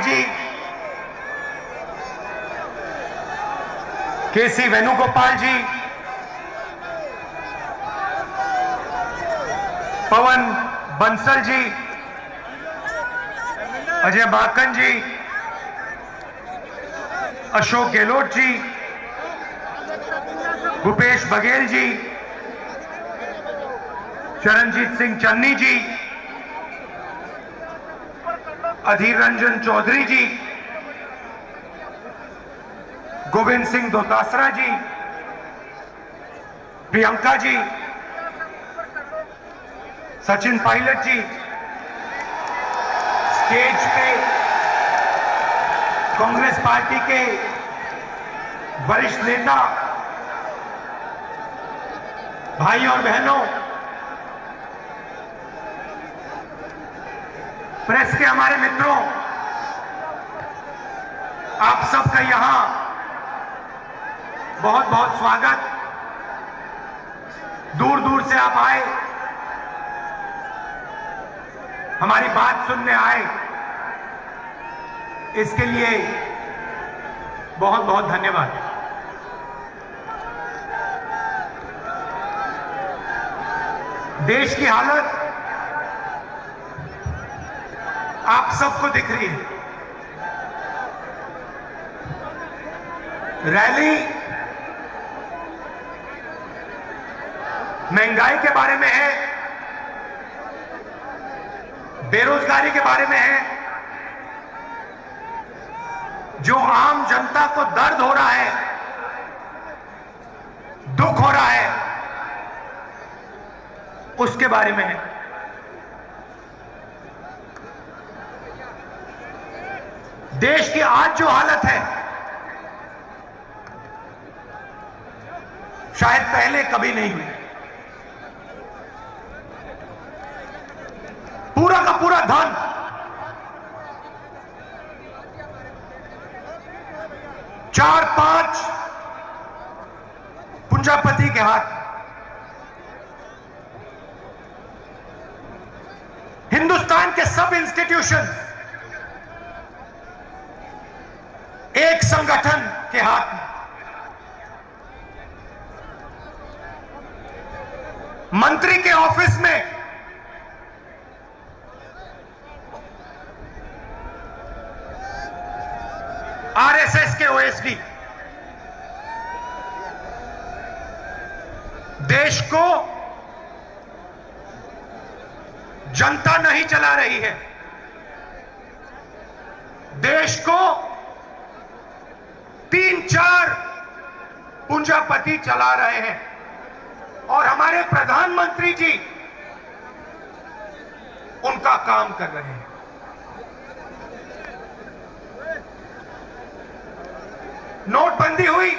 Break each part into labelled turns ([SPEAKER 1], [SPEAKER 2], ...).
[SPEAKER 1] जी, केसी वेणुगोपाल जी, पवन बंसल जी, अजय माकन जी, अशोक गहलोत जी, भूपेश बघेल जी, चरणजीत सिंह चन्नी जी, अधीर रंजन चौधरी जी, गोविंद सिंह दोतासरा जी, प्रियंका जी, सचिन पायलट जी, stage पे Congress party के वरिष्ठ नेता भाई और बहनों, प्रेस के हमारे मित्रों, आप सबका यहां बहुत बहुत स्वागत। दूर दूर से आप आए, हमारी बात सुनने आए, इसके लिए बहुत बहुत धन्यवाद। देश की हालत आप सबको दिख रही है। रैली महंगाई के बारे में है, बेरोजगारी के बारे में है, जो आम जनता को दर्द हो रहा है, दुख हो रहा है, उसके बारे में है। देश की आज जो हालत है, शायद पहले कभी नहीं हुई। पूरा का पूरा धन चार पांच पूंजीपति के हाथ। हिंदुस्तान के सब इंस्टीट्यूशन एक संगठन के हाथ में। मंत्री के ऑफिस में आरएसएस के ओएसडी। देश को जनता नहीं चला रही है, देश को 3-4 पूंजीपति चला रहे हैं। और हमारे प्रधानमंत्री जी उनका काम कर रहे हैं। नोटबंदी हुई,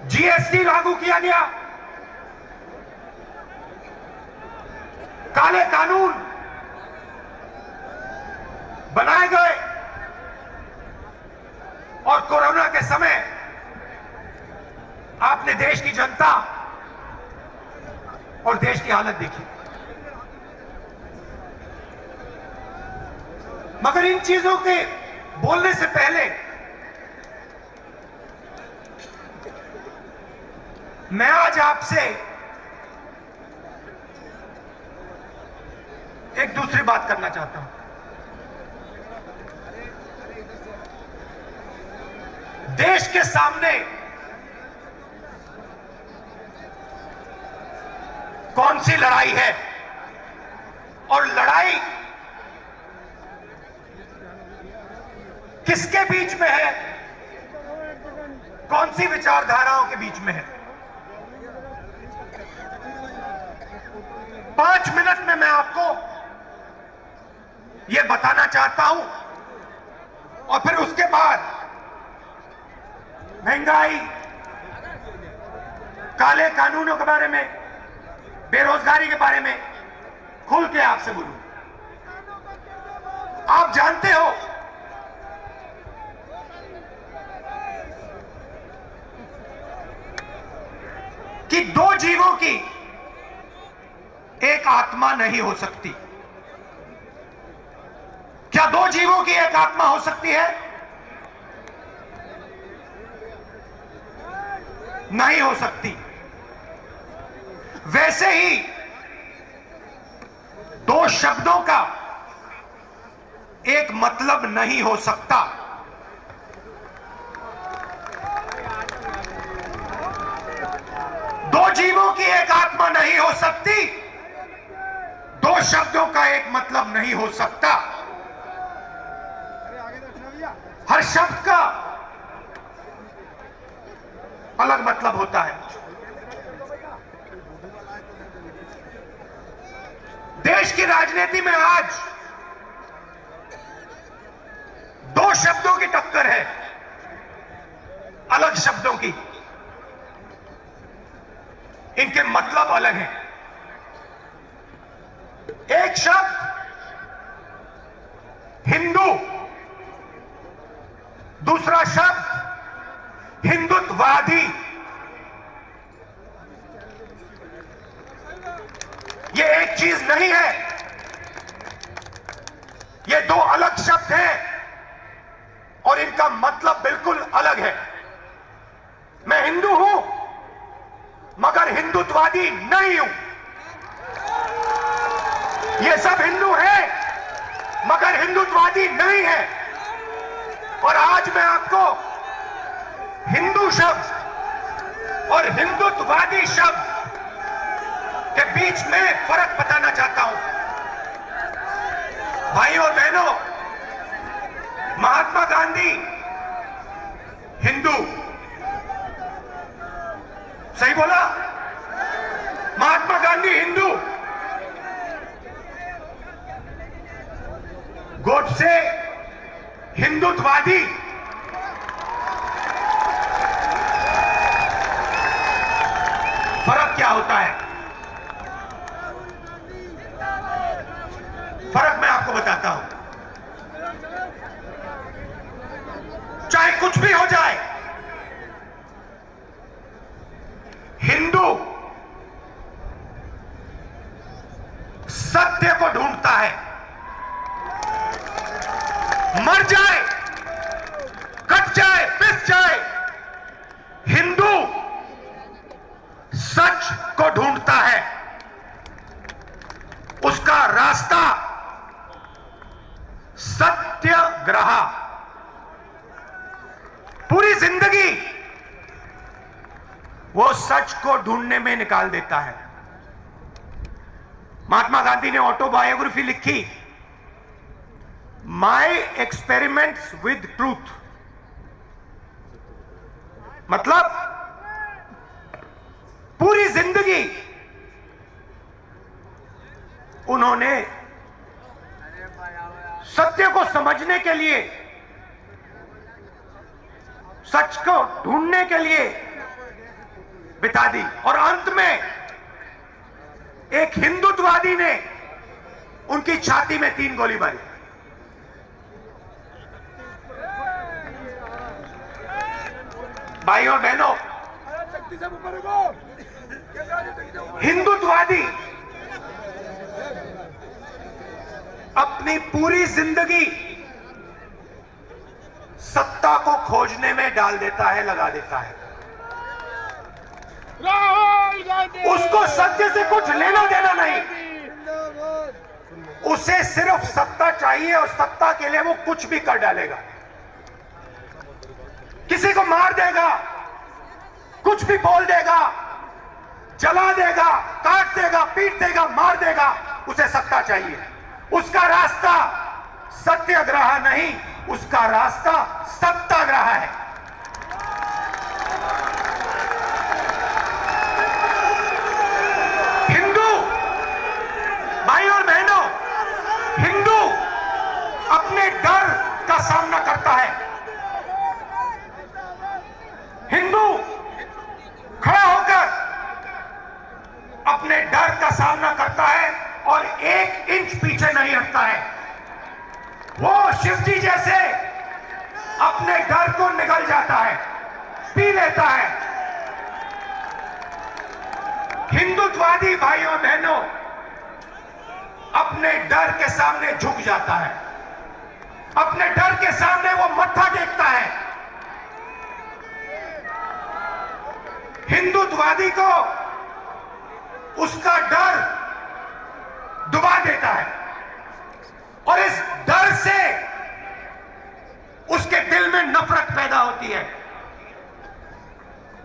[SPEAKER 1] जीएसटी लागू किया गया, काले कानून बनाए गए, और कोरोना के समय आपने देश की जनता और देश की हालत देखी। मगर इन चीजों के बोलने से पहले मैं आज आपसे एक दूसरी बात करना चाहता हूं। देश के सामने कौन सी लड़ाई है, और लड़ाई किसके बीच में है, कौन सी विचारधाराओं के बीच में है। 5 मिनट में मैं आपको यह बताना चाहता हूं, और फिर उसके बाद महंगाई, काले कानूनों के बारे में, बेरोजगारी के बारे में खुल के आपसे बोलूं। आप जानते हो कि 2 जीवों की एक आत्मा नहीं हो सकती। क्या दो जीवों की एक आत्मा हो सकती है? नहीं हो सकती। वैसे ही दो शब्दों का एक मतलब नहीं हो सकता। दो जीवों की एक आत्मा नहीं हो सकती, दो शब्दों का एक मतलब नहीं हो सकता। हर शब्द का अलग मतलब होता है। देश की राजनीति में आज दो शब्दों की टक्कर है, अलग शब्दों की। इनके मतलब अलग हैं। एक शब्द हिंदू, दूसरा शब्द हिंदुत्ववादी। ये एक चीज नहीं है, ये दो अलग शब्द हैं और इनका मतलब बिल्कुल अलग है। मैं हिंदू हूं मगर हिंदुत्ववादी नहीं हूं। ये सब हिंदू हैं मगर हिंदुत्ववादी नहीं है। और आज मैं आपको हिंदू शब्द और हिंदुत्ववादी शब्द के बीच में फर्क बताना चाहता हूं। भाइयों और बहनों, महात्मा गांधी हिंदू, सही बोला? महात्मा गांधी हिंदू, गोडसे हिंदुत्ववादी। फर्क क्या होता है? फर्क मैं आपको बताता हूं। चाहे कुछ भी हो जाए, हिंदू सत्य को ढूंढता है। मर जाए, कट जाए, पिस जाए, हिंदू सच को ढूंढता है। उसका रास्ता सत्याग्रह। पूरी जिंदगी वो सच को ढूंढने में निकाल देता है। महात्मा गांधी ने ऑटोबायोग्राफी लिखी, माई एक्सपेरिमेंट्स विद ट्रूथ। मतलब पूरी जिंदगी उन्होंने सत्य को समझने के लिए, सच को ढूंढने के लिए बिता दी। और अंत में एक हिंदुत्ववादी ने उनकी छाती में 3 गोली मारी। भाइयों और बहनों, हिंदुत्ववादी अपनी पूरी जिंदगी सत्ता को खोजने में डाल देता है, लगा देता है। उसको सत्य से कुछ लेना देना नहीं, उसे सिर्फ सत्ता चाहिए और सत्ता के लिए वो कुछ भी कर डालेगा। किसी को मार देगा, कुछ भी बोल देगा, जला देगा, काट देगा, पीट देगा, मार देगा, उसे सत्ता चाहिए। उसका रास्ता सत्याग्रह नहीं, उसका रास्ता सत्याग्रह है। हिंदू भाइयों और बहनों, हिंदू अपने डर का सामना करता है। हिंदू खड़ा होकर अपने डर का सामना करता है और 1 इंच पीछे नहीं हटता है। वो शिवजी जैसे अपने डर को निगल जाता है, पी लेता है। हिंदुत्ववादी भाइयों बहनों अपने डर के सामने झुक जाता है। अपने डर के सामने वो मत्था टेकता है। हिंदुत्ववादी को उसका डर डुबा देता है और इस डर से उसके दिल में नफरत पैदा होती है।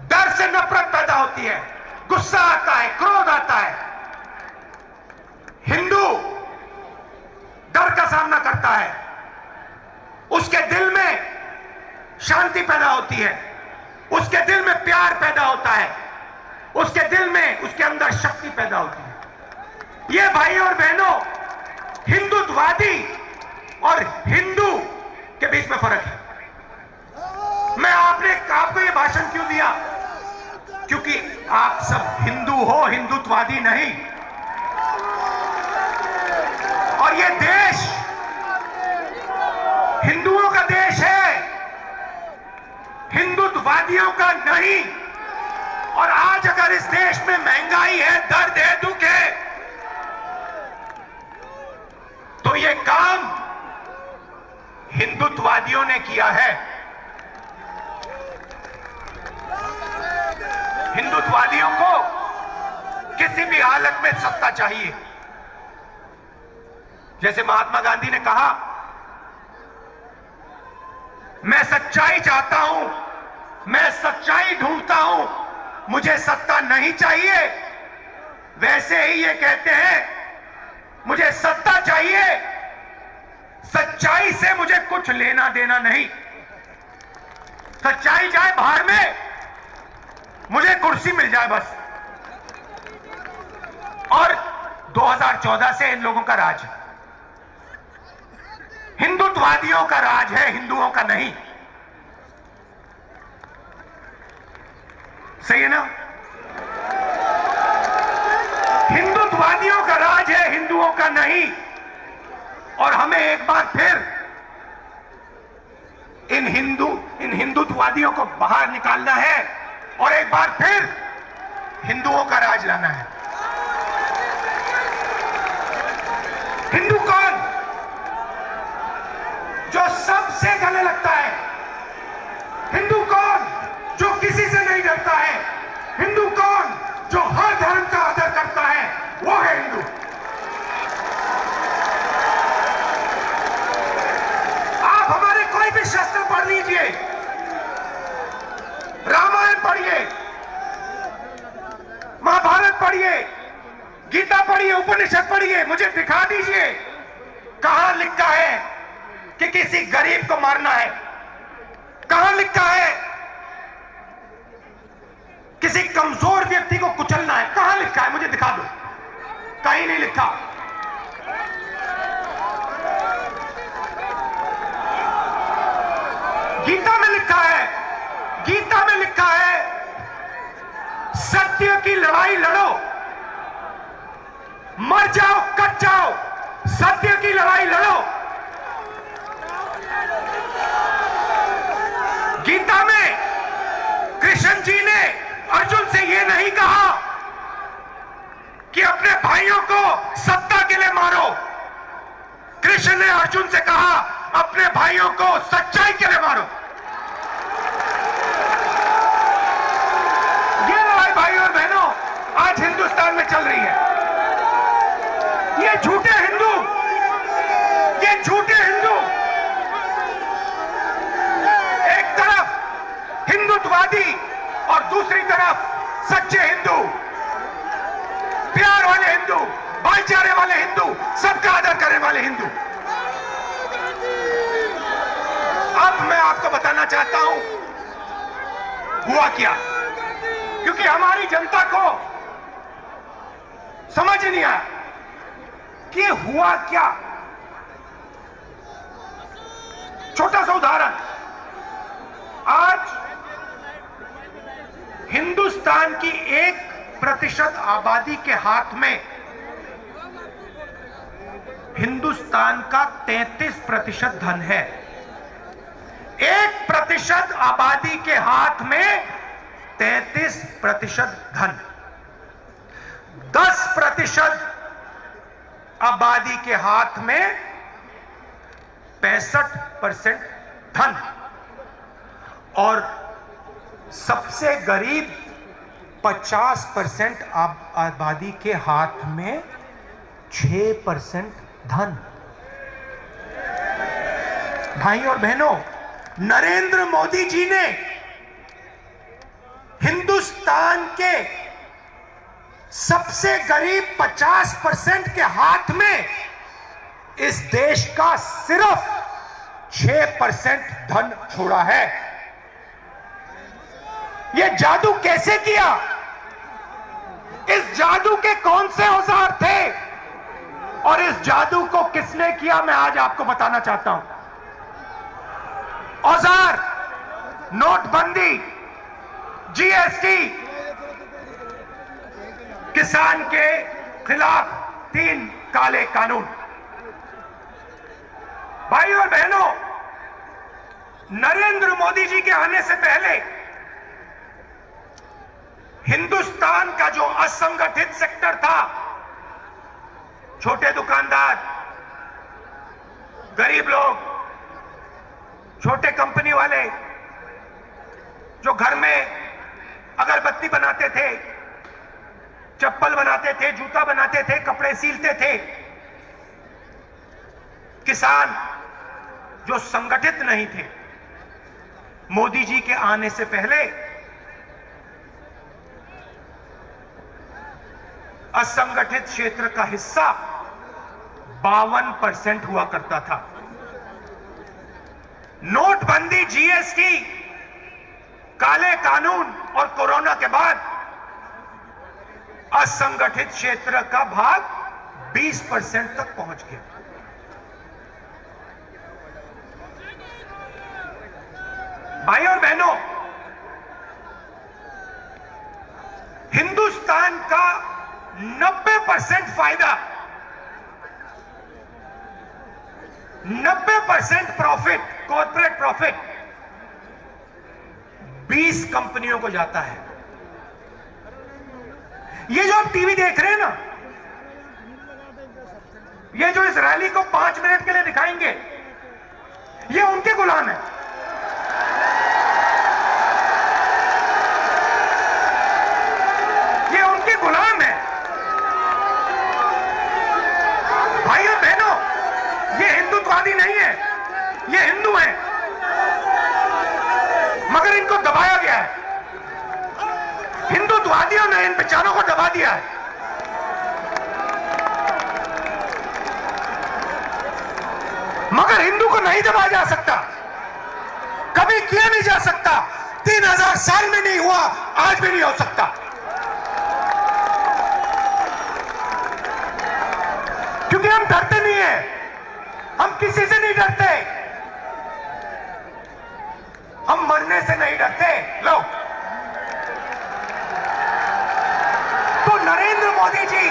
[SPEAKER 1] डर से नफरत पैदा होती है, गुस्सा आता है, क्रोध आता है। हिंदू डर का सामना करता है, उसके दिल में शांति पैदा होती है, उसके दिल में प्यार पैदा होता है, उसके दिल में, उसके अंदर शक्ति पैदा होती है। ये भाई और बहनों, हिंदुत्ववादी और हिंदू के बीच में फर्क है। मैं आपको ये भाषण क्यों दिया? क्योंकि आप सब हिंदू हो, हिंदुत्ववादी नहीं। और ये देश हिंदुओं का देश है, हिंदुत्ववादियों का नहीं। और आज अगर इस देश में महंगाई है, दर्द है, दुख है, तो ये काम हिंदुत्ववादियों ने किया है। हिंदुत्ववादियों को किसी भी हालत में सत्ता चाहिए। जैसे महात्मा गांधी ने कहा, मैं सच्चाई चाहता हूं, मैं सच्चाई ढूंढता हूं, मुझे सत्ता नहीं चाहिए। वैसे ही ये कहते हैं, मुझे सत्ता चाहिए, सच्चाई से मुझे कुछ लेना देना नहीं। सच्चाई जाए बाहर में, मुझे कुर्सी मिल जाए बस। और 2014 से इन लोगों का राज है, हिंदुत्ववादियों का राज है, हिंदुओं का नहीं। सही है ना? हिंदुत्ववादियों का राज है, हिंदुओं का नहीं। और हमें एक बार फिर इन हिंदुत्ववादियों को बाहर निकालना है और एक बार फिर हिंदुओं का राज लाना है। हिंदू कौन? जो सबसे गले लगता है। हिंदू कौन? जो किसी से नहीं डरता है। हिंदू कौन? जो हर धर्म का आदर करता है, वो है हिंदू। आप हमारे कोई भी शास्त्र पढ़ लीजिए, रामायण पढ़िए, महाभारत पढ़िए, गीता पढ़िए, उपनिषद पढ़िए, मुझे दिखा दीजिए कहां लिखा है कि किसी गरीब को मारना है। कहां लिखा है किसी कमजोर व्यक्ति को कुचलना है? कहां लिखा है? मुझे दिखा दो। कहीं नहीं लिखा। गीता में लिखा है, गीता में लिखा है, सत्य की लड़ाई लड़ो, मर जाओ, कट जाओ, सत्य की लड़ाई लड़ो। गीता में कृष्ण जी ने अर्जुन से यह नहीं कहा कि अपने भाइयों को सत्ता के लिए मारो। कृष्ण ने अर्जुन से कहा, अपने भाइयों को सच्चाई के लिए मारो। ये लड़ाई भाई और बहनों आज हिंदुस्तान में चल रही है। ये झूठे हिंदू, ये झूठे हिंदू, एक तरफ हिंदुत्ववादी और दूसरी तरफ सच्चे हिंदू, प्यार वाले हिंदू, भाईचारे वाले हिंदू, सबका आदर करने वाले हिंदू। अब मैं आपको बताना चाहता हूं हुआ क्या, क्योंकि हमारी जनता को समझ नहीं आया कि हुआ क्या। छोटा सा उदाहरण, आज हिंदुस्तान की 1% आबादी के हाथ में हिंदुस्तान का 33% धन है। 1% आबादी के हाथ में 33% धन, 10% आबादी के हाथ में 65% धन और सबसे गरीब 50% आबादी के हाथ में 6% धन। भाई और बहनों, नरेंद्र मोदी जी ने हिंदुस्तान के सबसे गरीब 50% के हाथ में इस देश का सिर्फ 6% धन छोड़ा है। यह जादू कैसे किया? इस जादू के कौन से औजार थे और इस जादू को किसने किया, मैं आज आपको बताना चाहता हूं। औजार नोटबंदी, जीएसटी, किसान के खिलाफ 3 काले कानून। भाई और बहनों, नरेंद्र मोदी जी के आने से पहले हिंदुस्तान का जो असंगठित सेक्टर था, छोटे दुकानदार, गरीब लोग, छोटे कंपनी वाले जो घर में अगरबत्ती बनाते थे, चप्पल बनाते थे, जूता बनाते थे, कपड़े सीलते थे, किसान जो संगठित नहीं थे, मोदी जी के आने से पहले असंगठित क्षेत्र का हिस्सा 52% हुआ करता था। नोटबंदी, जीएसटी, काले कानून और कोरोना के बाद असंगठित क्षेत्र का भाग 20% तक पहुंच गया। भाई और बहनों, हिंदुस्तान का 90% फायदा, 90% प्रॉफिट, कॉर्पोरेट प्रॉफिट 20 कंपनियों को जाता है। ये जो आप टीवी देख रहे हैं ना, ये जो इस रैली को 5 मिनट के लिए दिखाएंगे, ये उनके गुलाम है। ये उनके गुलाम है। भाइयों बहनों, ये हिंदुत्ववादी नहीं है, ये हिंदू हैं, मगर इनको दबाया गया है। हिंदुत्ववादियों ने इन बेचारों को दबा दिया है। मगर हिंदू को नहीं दबाया जा सकता, कभी किया नहीं जा सकता। 3000 साल में नहीं हुआ, आज भी नहीं हो सकता। क्योंकि हम डरते नहीं है, हम किसी से नहीं डरते, हम मरने से नहीं डरते। लो, तो नरेंद्र मोदी जी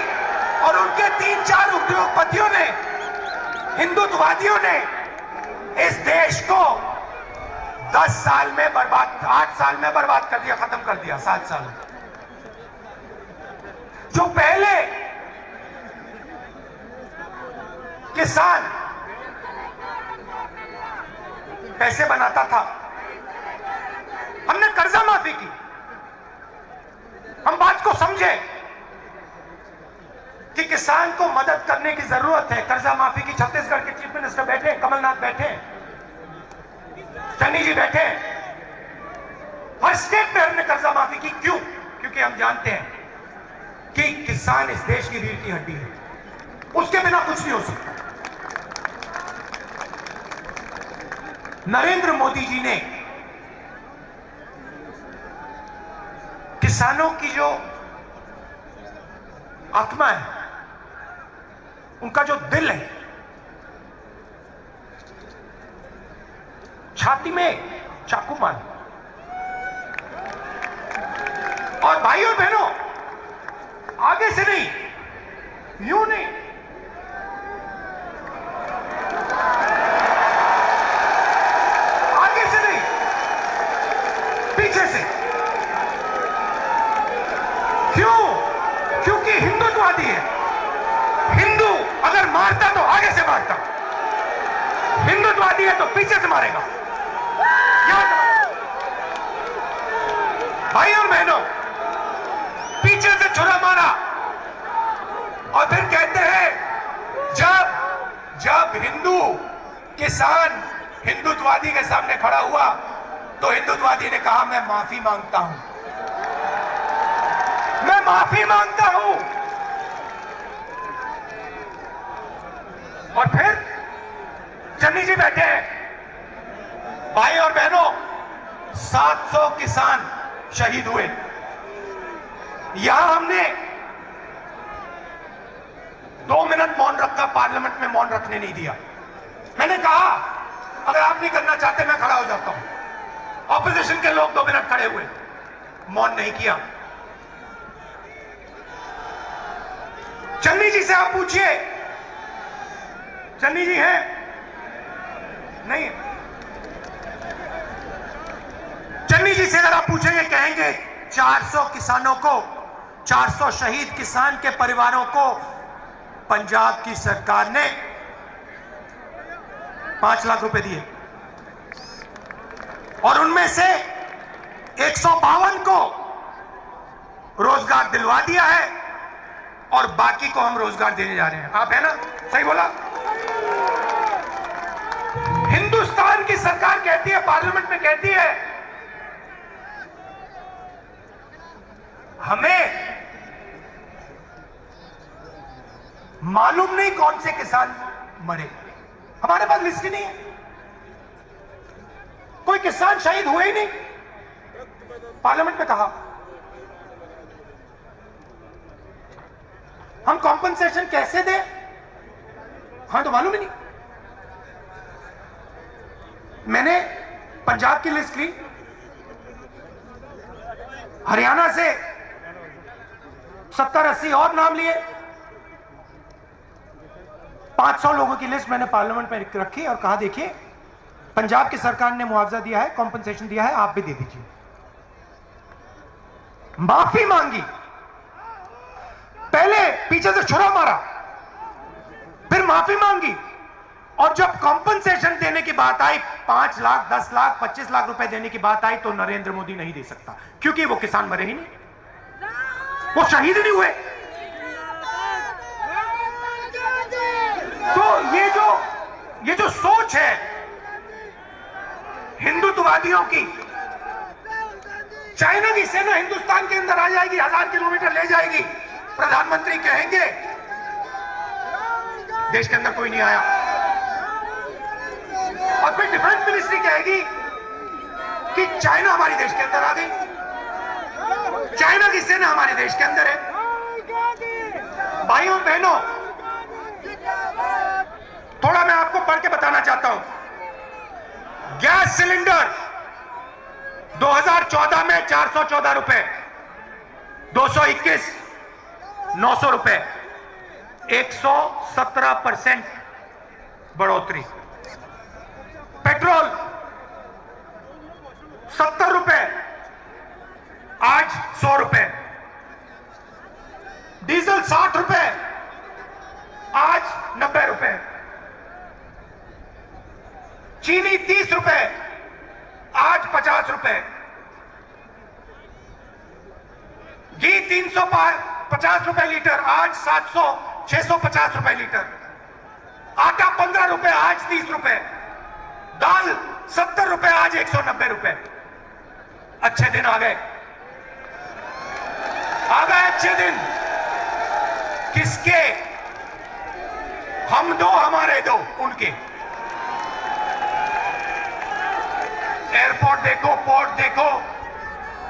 [SPEAKER 1] और उनके 3-4 उद्योगपतियों ने, हिंदुत्ववादियों ने इस देश को 10 साल में बर्बाद, 8 साल में बर्बाद कर दिया, खत्म कर दिया। 7 साल में जो पहले किसान पैसे बनाता था, हमने कर्जा माफी की। हम बात को समझे कि किसान को मदद करने की जरूरत है। कर्जा माफी की छत्तीसगढ़ के चीफ मिनिस्टर बैठे, कमलनाथ बैठे, चन्नी जी बैठे, हर स्टेट में हमने कर्जा माफी की। क्यों? क्योंकि हम जानते हैं कि किसान इस देश की रीढ़ की हड्डी है, उसके बिना कुछ नहीं हो सकता। नरेंद्र मोदी जी ने किसानों की जो आत्मा है, उनका जो दिल है, छाती में चाकू मार। और भाइयों बहनों, आगे से नहीं, यूं नहीं, आगे से नहीं, पीछे से। क्यों? क्योंकि हिंदुत्ववादी है। हिंदू अगर मारता तो आगे से मारता, हिंदुत्ववादी तो पीछे से मारेगा। भाई और बहनों, पीछे से छुरा मारा और फिर कहते हैं जब हिंदू किसान हिंदुत्ववादी के सामने खड़ा हुआ तो हिंदुत्ववादी ने कहा मैं माफी मांगता हूं, मैं माफी मांगता हूं। और फिर चन्नी जी बैठे हैं। भाई और बहनों, 700 किसान शहीद हुए। यहां हमने 2 मिनट मौन रखा, पार्लियामेंट में मौन रखने नहीं दिया। मैंने कहा अगर आप नहीं करना चाहते मैं खड़ा हो जाता हूं। ऑपोजिशन के लोग 2 मिनट खड़े हुए, मौन नहीं किया। चन्नी जी से आप पूछिए, चन्नी जी हैं? नहीं। चन्नी जी से अगर आप पूछेंगे, कहेंगे 400 किसानों को, 400 शहीद किसान के परिवारों को पंजाब की सरकार ने 5 लाख रुपए दिए और उनमें से 152 को रोजगार दिलवा दिया है और बाकी को हम रोजगार देने जा रहे हैं। आप है ना? सही बोला। हिंदुस्तान की सरकार कहती है, पार्लियामेंट में कहती है, हमें मालूम नहीं कौन से किसान मरे, हमारे पास लिस्ट ही नहीं है, कोई किसान शहीद हुए ही नहीं। पार्लियामेंट में कहा हम कॉम्पनसेशन कैसे दें, हाँ तो मालूम ही नहीं। मैंने पंजाब की लिस्ट ली, हरियाणा से 70-80 और नाम लिए, 500 लोगों की लिस्ट मैंने पार्लियामेंट में रखी और कहा देखिए पंजाब की सरकार ने मुआवजा दिया है, कॉम्पनसेशन दिया है, आप भी दे दीजिए। माफी मांगी, पहले पीछे से छुरा मारा, फिर माफी मांगी और जब कॉम्पनसेशन देने की बात आई, 5 लाख, 10 लाख, 25 लाख रुपए देने की बात आई तो नरेंद्र मोदी नहीं दे सकता, क्योंकि वो किसान मरे ही नहीं, वो शहीद नहीं हुए। तो ये जो सोच है हिंदुत्ववादियों की, चाइना की सेना हिंदुस्तान के अंदर आ जाएगी, 1000 किलोमीटर ले जाएगी, प्रधानमंत्री कहेंगे देश के अंदर कोई नहीं आया, और फिर डिफेंस मिनिस्ट्री कहेगी कि चाइना हमारे देश के अंदर आ गई, चाइना की सेना हमारे देश के अंदर है। भाइयों बहनों, थोड़ा मैं आपको पढ़ के बताना चाहता हूं। गैस सिलेंडर 2014 में 414 रुपए, 221 900 रुपए, 117% बढ़ोतरी। पेट्रोल 70 रुपए, आज 100 रुपए। डीजल 60 रुपए, आज 90 रुपए। चीनी 30 रुपए, आज 50 रुपए। घी 350 रुपए लीटर, आज 650 रुपए लीटर। आटा 15 रुपए, आज 30 रुपए। दाल 70 रुपए, आज 190 रुपए। अच्छे दिन आ गए, अच्छे दिन। किसके? हम दो, हमारे दो, उनके। एयरपोर्ट देखो, पोर्ट देखो,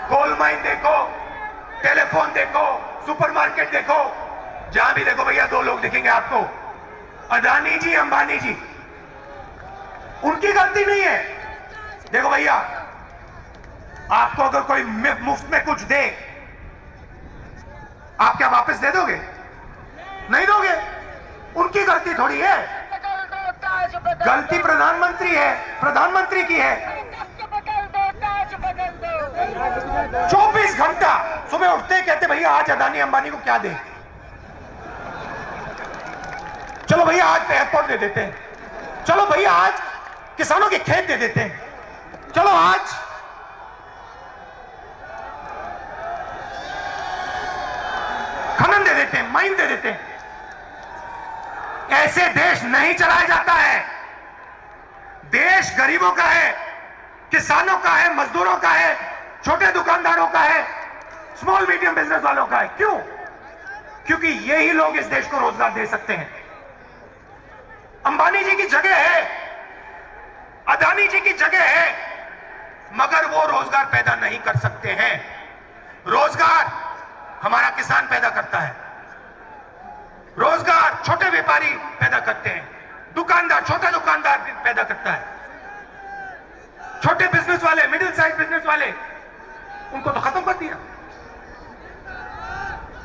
[SPEAKER 1] कोल माइन देखो, टेलीफोन देखो, सुपरमार्केट देखो, जहां भी देखो भैया 2 लोग दिखेंगे आपको, अदानी जी, अंबानी जी। उनकी गलती नहीं है। देखो भैया, आपको अगर कोई मुफ्त में कुछ दे, आप क्या वापस दे दोगे? नहीं दोगे। उनकी गलती थोड़ी है, गलती प्रधानमंत्री है, प्रधानमंत्री की है। 24 घंटा सुबह उठते कहते भैया आज अदानी अंबानी को क्या दे, चलो भैया आज एयरपोर्ट दे देते हैं, चलो भैया आज किसानों के खेत दे देते हैं। चलो आज खनन दे देते हैं, माइन दे देते हैं। ऐसे देश नहीं चलाया जाता है। देश गरीबों का है, किसानों का है, मजदूरों का है, छोटे दुकानदारों का है, स्मॉल मीडियम बिजनेस वालों का है। क्यों? क्योंकि यही लोग इस देश को रोजगार दे सकते हैं। अंबानी जी की जगह है, अदानी जी की जगह है, मगर वो रोजगार पैदा नहीं कर सकते हैं। रोजगार हमारा किसान पैदा करता है, रोजगार छोटे व्यापारी पैदा करते हैं, दुकानदार, छोटा दुकानदार पैदा करता है। छोटे बिजनेस वाले, मिडिल साइज बिजनेस वाले, उनको तो खत्म कर दिया,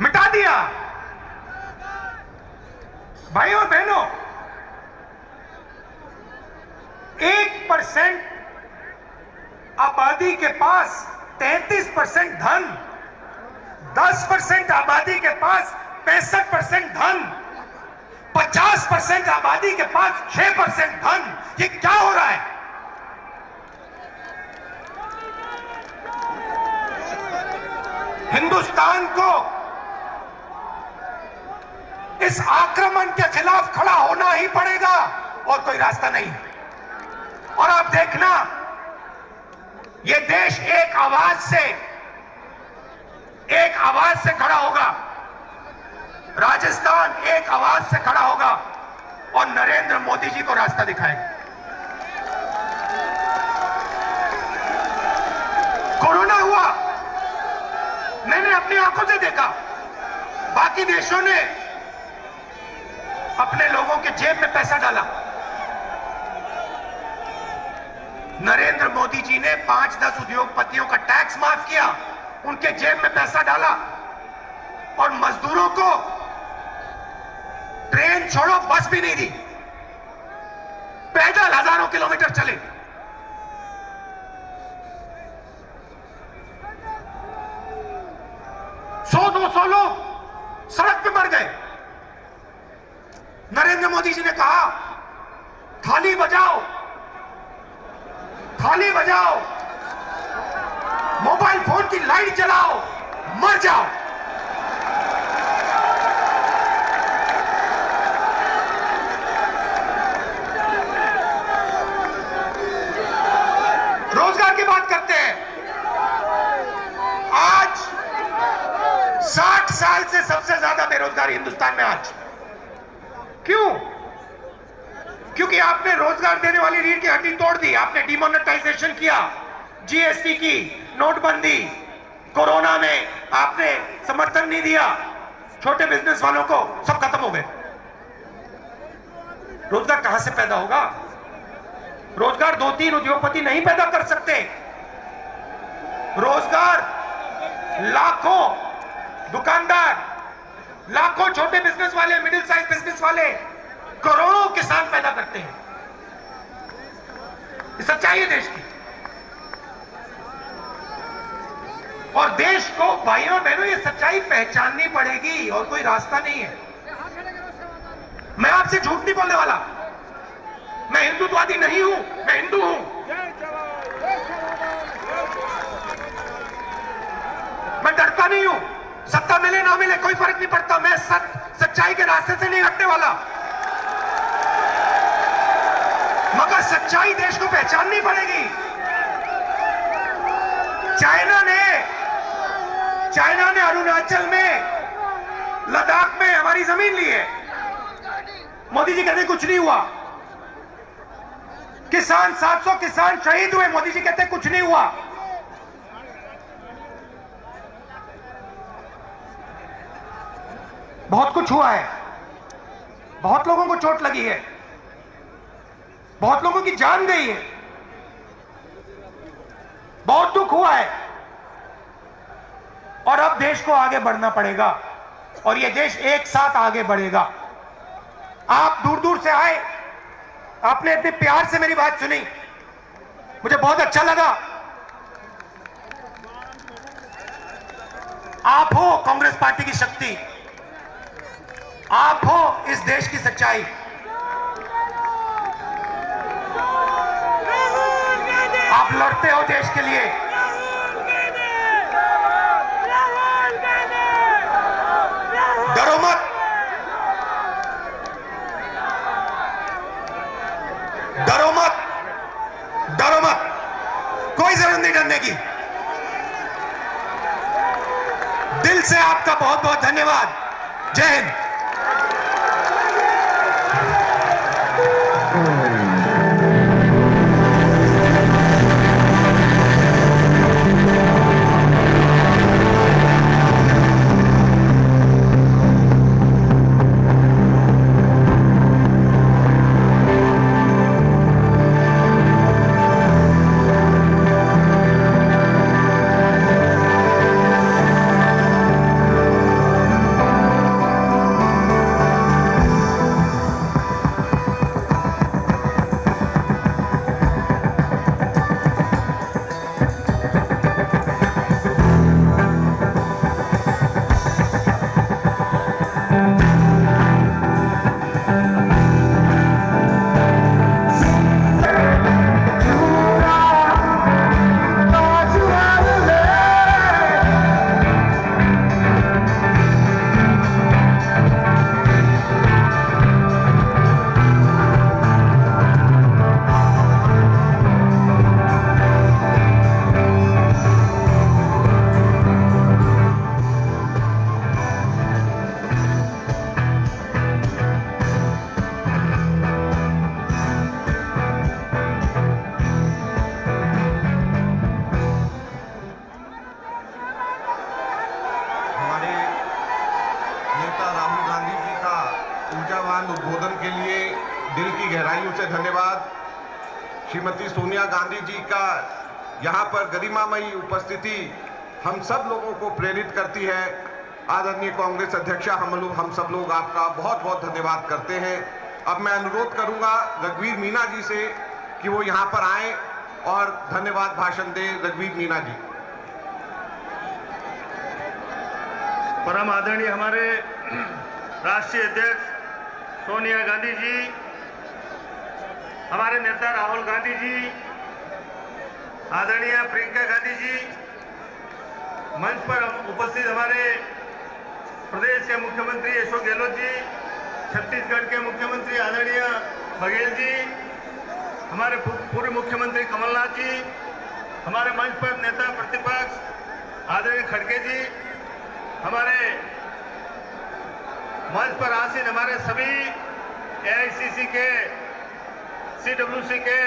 [SPEAKER 1] मिटा दिया। भाइयों और बहनों, 1% आबादी के पास 33% धन, 10% आबादी के पास 65% धन, 50% आबादी के पास 6% धन। ये क्या हो रहा है? हिंदुस्तान को इस आक्रमण के खिलाफ खड़ा होना ही पड़ेगा और कोई रास्ता नहीं। और आप देखना, ये देश एक आवाज से खड़ा होगा। राजस्थान एक आवाज से खड़ा होगा और नरेंद्र मोदी जी को रास्ता दिखाएगा। कोरोना हुआ, मैंने अपनी आंखों से देखा। बाकी देशों ने अपने लोगों के जेब में पैसा डाला। नरेंद्र मोदी जी ने 5-10 उद्योगपतियों का टैक्स माफ किया, उनके जेब में पैसा डाला और मजदूरों को ट्रेन छोड़ो बस भी नहीं दी, पैदल हजारों किलोमीटर चले। सौ 200 लोग सड़क पे मर गए। नरेंद्र मोदी जी ने कहा, थाली बजाओ, थाली बजाओ, मोबाइल फोन की लाइट जलाओ, मर जाओ। रोजगार की बात करते हैं। आज 60 साल से सबसे ज्यादा बेरोजगारी हिंदुस्तान में आज। क्यों? क्योंकि आपने रोजगार देने वाली रीढ़ की हड्डी तोड़ दी। आपने डिमोनेटाइजेशन किया, जीएसटी की, नोटबंदी, कोरोना में आपने समर्थन नहीं दिया, छोटे बिजनेस वालों को, सब खत्म हो गए। रोजगार कहां से पैदा होगा? रोजगार 2-3 उद्योगपति नहीं पैदा कर सकते। रोजगार लाखों दुकानदार, लाखों छोटे बिजनेस वाले, मिडिल साइज बिजनेस वाले, करोड़ों किसान पैदा करते हैं। ये सच्चाई है देश की। और देश को, भाइयों बहनों, ये सच्चाई पहचाननी पड़ेगी और कोई रास्ता नहीं है। मैं आपसे झूठ नहीं बोलने वाला। मैं हिंदुत्ववादी नहीं हूं, मैं हिंदू हूं। मैं डरता नहीं हूं। सत्ता मिले ना मिले कोई फर्क नहीं पड़ता। मैं सच्चाई के रास्ते से नहीं हटने वाला। मगर सच्चाई देश को पहचाननी पड़ेगी। चाइना ने अरुणाचल में, लद्दाख में हमारी जमीन ली है। मोदी जी कहते कुछ नहीं हुआ। किसान, 700 किसान शहीद हुए, मोदी जी कहते कुछ नहीं हुआ। बहुत कुछ हुआ है। बहुत लोगों को चोट लगी है, बहुत लोगों की जान गई है, बहुत दुख हुआ है। और अब देश को आगे बढ़ना पड़ेगा और यह देश एक साथ आगे बढ़ेगा। आप दूर दूर से आए, आपने इतने प्यार से मेरी बात सुनी, मुझे बहुत अच्छा लगा। आप हो कांग्रेस पार्टी की शक्ति, आप हो इस देश की सच्चाई। आप लड़ते हो देश के लिए, डरो मत, डरो मत, डरो मत, कोई जरूरत नहीं डरने की। दिल से आपका बहुत बहुत धन्यवाद। जय हिंद।
[SPEAKER 2] उद्बोधन के लिए दिल की गहराइयों से धन्यवाद। श्रीमती सोनिया गांधी जी का यहाँ पर गरिमामयी उपस्थिति हम सब लोगों को प्रेरित करती है। आदरणीय कांग्रेस अध्यक्षा, हम सब लोग आपका बहुत बहुत धन्यवाद करते हैं। अब मैं अनुरोध करूंगा रघुवीर मीना जी से कि वो यहाँ पर आएं और धन्यवाद भाषण दें। रघुवीर मीना जी।
[SPEAKER 3] परम आदरणीय हमारे राष्ट्रीय अध्यक्ष सोनिया गांधी जी, हमारे नेता राहुल गांधी जी, आदरणीय प्रियंका गांधी जी, मंच पर उपस्थित हमारे प्रदेश के मुख्यमंत्री अशोक गहलोत जी, छत्तीसगढ़ के मुख्यमंत्री आदरणीय बघेल जी, हमारे पूर्व मुख्यमंत्री कमलनाथ जी, हमारे मंच पर नेता प्रतिपक्ष आदरणीय खड़गे जी, हमारे मंच पर आसीन हमारे सभी एआईसीसी के, सीडब्ल्यूसी के